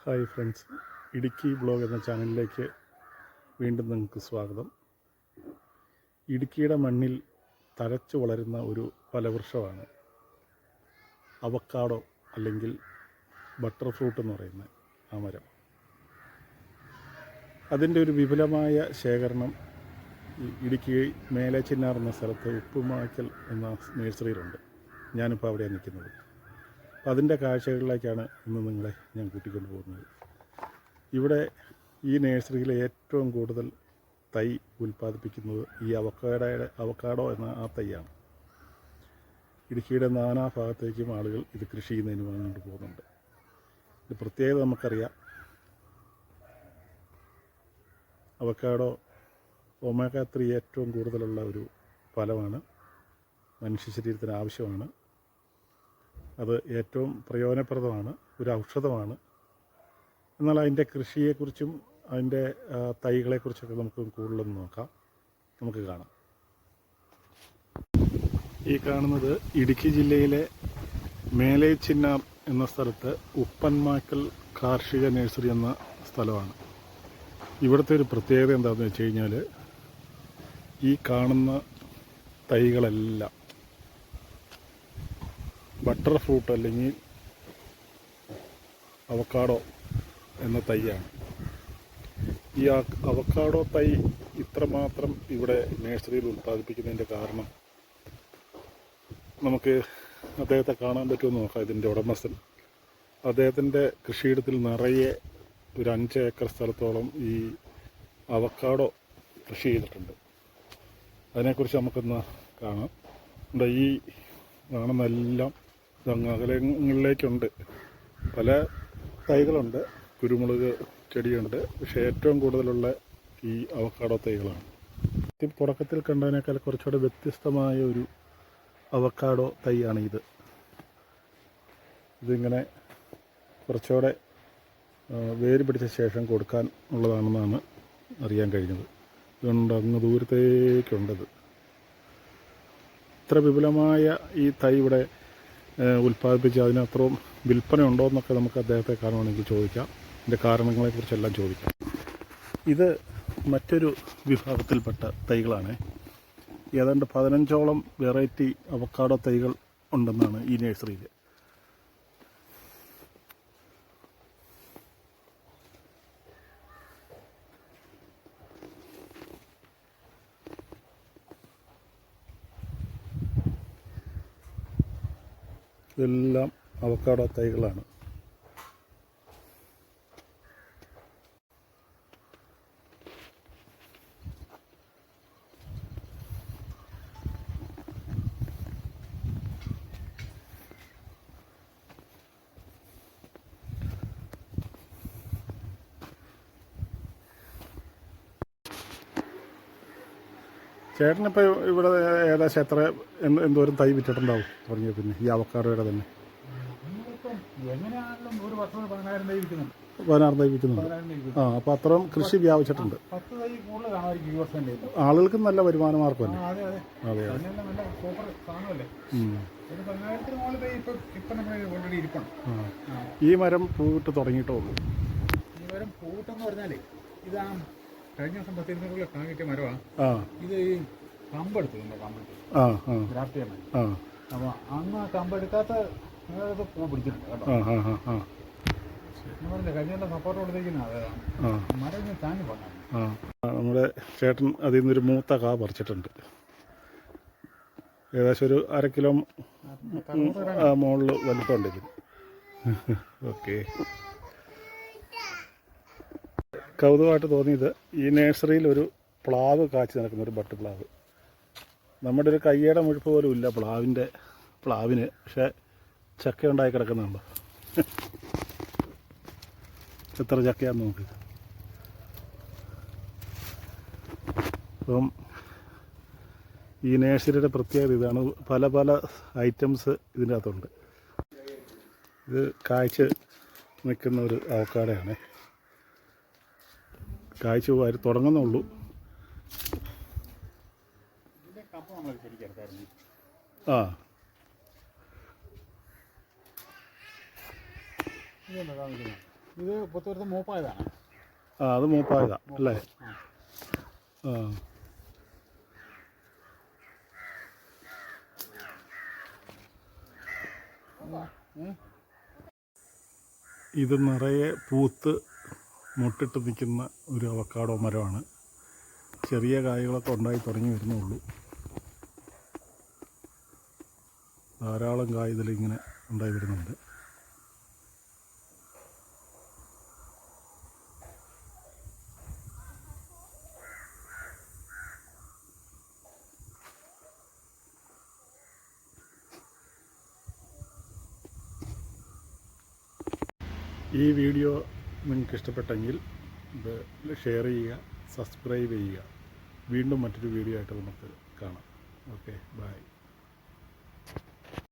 Hi friends, Idukki blog എന്ന ചാനലിലേക്ക് വീണ്ടും നിങ്ങൾക്ക് സ്വാഗതം. ഇടുക്കിയുടെ മണ്ണിൽ തഴച്ചു വളരുന്ന ഒരു ഫലവൃക്ഷമാണ് അവക്കാഡോ അല്ലെങ്കിൽ ബട്ടർ ഫ്രൂട്ട് എന്ന് പറയുന്ന ആ മരം. അതിൻ്റെ ഒരു വിപുലമായ ശേഖരണം ഇടുക്കി മേലേച്ചിന്നാർ എന്ന സ്ഥലത്ത് ഉപ്പുമായ്ക്കൽ എന്ന നഴ്സറിയിലുണ്ട്. ഞാനിപ്പോൾ അവിടെയാണ് നിൽക്കുന്നത്. അപ്പോൾ അതിൻ്റെ കാഴ്ചകളിലേക്കാണ് ഇന്ന് നിങ്ങളെ ഞാൻ കൂട്ടിക്കൊണ്ട് പോകുന്നത്. ഇവിടെ ഈ നഴ്സറിയിലെ ഏറ്റവും കൂടുതൽ തൈ ഉൽപ്പാദിപ്പിക്കുന്നത് ഈ അവക്കാഡോ എന്ന ആ തൈയാണ്. ഇടുക്കിയുടെ നാനാ ഭാഗത്തേക്കും ആളുകൾ ഇത് കൃഷി ചെയ്യുന്നതിന് വാങ്ങിക്കൊണ്ട് പോകുന്നുണ്ട്. ഇത് പ്രത്യേകത നമുക്കറിയാം. അവക്കാഡോ ഒമേഗ 3 ഏറ്റവും കൂടുതലുള്ള ഒരു ഫലമാണ്, മനുഷ്യ ശരീരത്തിന് ആവശ്യമാണ്. അത് ഏറ്റവും പ്രയോജനപ്രദമാണ്, ഒരു ഔഷധമാണ്. എന്നാൽ അതിൻ്റെ കൃഷിയെക്കുറിച്ചും അതിൻ്റെ തൈകളെക്കുറിച്ചൊക്കെ നമുക്ക് കൂടുതലൊന്ന് നോക്കാം, നമുക്ക് കാണാം. ഈ കാണുന്നത് ഇടുക്കി ജില്ലയിലെ മേലേച്ചിന്നാർ എന്ന സ്ഥലത്ത് ഉപ്പന്മാക്കൽ കാർഷിക നഴ്സറി എന്ന സ്ഥലമാണ്. ഇവിടുത്തെ ഒരു പ്രത്യേകത എന്താണെന്ന് വെച്ച് കഴിഞ്ഞാൽ, ഈ കാണുന്ന തൈകളെല്ലാം ബട്ടർ ഫ്രൂട്ട് അല്ലെങ്കിൽ അവക്കാഡോ എന്ന തൈയാണ്. ഈ അവക്കാഡോ തൈ ഇത്രമാത്രം ഇവിടെ നഴ്സറിയിൽ ഉൽപ്പാദിപ്പിക്കുന്നതിൻ്റെ കാരണം നമുക്ക് അദ്ദേഹത്തെ കാണാൻ പറ്റുമെന്ന് നോക്കാം. ഇതിൻ്റെ ഉടമസ്ഥൻ, അദ്ദേഹത്തിൻ്റെ കൃഷിയിടത്തിൽ നിറയെ ഒരു 5 ഏക്കർ സ്ഥലത്തോളം ഈ അവക്കാഡോ കൃഷി ചെയ്തിട്ടുണ്ട്. അതിനെക്കുറിച്ച് നമുക്കൊന്ന് കാണാം. ഈ കാണുന്നതെല്ലാം അകലങ്ങളിലേക്കുണ്ട്. പല തൈകളുണ്ട്, കുരുമുളക് ചെടിയുണ്ട്, പക്ഷേ ഏറ്റവും കൂടുതലുള്ള ഈ അവക്കാഡോ തൈകളാണ്. തുടക്കത്തിൽ കണ്ടതിനേക്കാൾ കുറച്ചുകൂടെ വ്യത്യസ്തമായ ഒരു അവക്കാഡോ തൈയാണ് ഇത്. ഇതിങ്ങനെ കുറച്ചുകൂടെ വേര് പിടിച്ച ശേഷം കൊടുക്കാൻ ഉള്ളതാണെന്നാണ് അറിയാൻ കഴിഞ്ഞത്. ഇതുകൊണ്ട് അങ്ങ് ദൂരത്തേക്കുണ്ടത്. ഇത്ര വിപുലമായ ഈ തൈ ഇവിടെ ഉൽപ്പാദിപ്പിച്ച് അതിനത്രയും വിൽപ്പന ഉണ്ടോ എന്നൊക്കെ നമുക്ക് അദ്ദേഹത്തെ കാണുവാണെങ്കിൽ ചോദിക്കാം. ഇതിൻ്റെ കാരണങ്ങളെക്കുറിച്ചെല്ലാം ചോദിക്കാം. ഇത് മറ്റൊരു വിഭാഗത്തിൽപ്പെട്ട തൈകളാണ്. ഏതാണ്ട് 15ഓളം വെറൈറ്റി അവക്കാഡോ തൈകൾ ഉണ്ടെന്നാണ് ഈ നഴ്സറിയിൽ. ഇതെല്ലാം അവക്കാഡോ തൈകളാണ്. ചേട്ടനിപ്പോൾ ഇവിടെ ഏകദേശം എന്തോരം തൈ വിറ്റിട്ടുണ്ടാവും പറഞ്ഞ? പിന്നെ ഈ അവക്കാഡോയുടെ തന്നെ 16 തൈ വിൽക്കുന്നുണ്ട്. ആ, അപ്പോൾ അത്രയും കൃഷി വ്യാപിച്ചിട്ടുണ്ട്. ആളുകൾക്കും നല്ല വരുമാന മാർഗമല്ലേ? അതെ. ഈ മരം പൂവിട്ട് തുടങ്ങിയിട്ടേ ഉള്ളൂ. ഈ മരം പൂവിട്ടെന്ന് പറഞ്ഞാലേ ഇതാ കഴിഞ്ഞ ദിവസം 10 കാ കിട്ടിയ മരമാണ്. ഇത് ഈ കമ്പെടുത്തില്ല, ഗ്രാഫ്റ്റ് ചെയ്യാൻ. അപ്പോൾ അന്ന് കമ്പെടുക്കാത്ത പൂ പിടിച്ചിട്ടുണ്ട് കേട്ടോ. കഴിഞ്ഞ സപ്പോർട്ട് കൊടുത്തിരിക്കുന്ന മരം താങ്ങി പോകാൻ. നമ്മുടെ ചേട്ടൻ അതിൽ നിന്നൊരു മൂത്ത കാ പറിച്ചിട്ടുണ്ട്. ഏകദേശം ഒരു 1/2 കിലോ മുകളിൽ വലിപ്പമുണ്ട് ഇതിന്. ഓക്കെ. കൗതുകമായിട്ട് തോന്നിയത് ഈ നഴ്സറിയിൽ ഒരു പ്ലാവ് കാച്ചി നടക്കുന്ന ഒരു ബട്ട് പ്ലാവ്. നമ്മുടെ ഒരു കയ്യുടെ മുഴുപ്പ് പോലും ഇല്ല പ്ലാവിന്, പക്ഷേ ചക്ക ഉണ്ടായി കിടക്കുന്നുണ്ടോ? എത്ര ചക്കയാന്ന് നോക്ക്. അപ്പം ഈ നഴ്സറിയുടെ പ്രത്യേകത ഇതാണ്. പല പല ഐറ്റംസ് ഇതിൻ്റെ അകത്തുണ്ട്. ഇത് കായ്ച്ച് നിൽക്കുന്ന ഒരു അവക്കാഡോയാണ്. കായ്ച്ച് തുടങ്ങുന്നുള്ളൂ. ആ, ഇത് 10 വർഷം മൂപ്പായതാണ്. ആ അത് മൂപ്പായതാ അല്ലേ? ആ ഇത് നിറയെ പൂത്ത് മുട്ടിട്ട് നിൽക്കുന്ന ഒരു അവക്കാഡോ മരമാണ്. ചെറിയ കായകളൊക്കെ ഉണ്ടായി തുടങ്ങി വരുന്നുള്ളൂ. ധാരാളം കായ് ഇതിലിങ്ങനെ ഉണ്ടായി വരുന്നുണ്ട്. ഈ വീഡിയോ നിങ്ങൾക്ക് ഇഷ്ടപ്പെട്ടെങ്കിൽ ഇത് ഷെയർ ചെയ്യുക, സബ്സ്ക്രൈബ് ചെയ്യുക. വീണ്ടും മറ്റൊരു വീഡിയോ ആയിട്ട് നമുക്ക് കാണാം. Okay, by.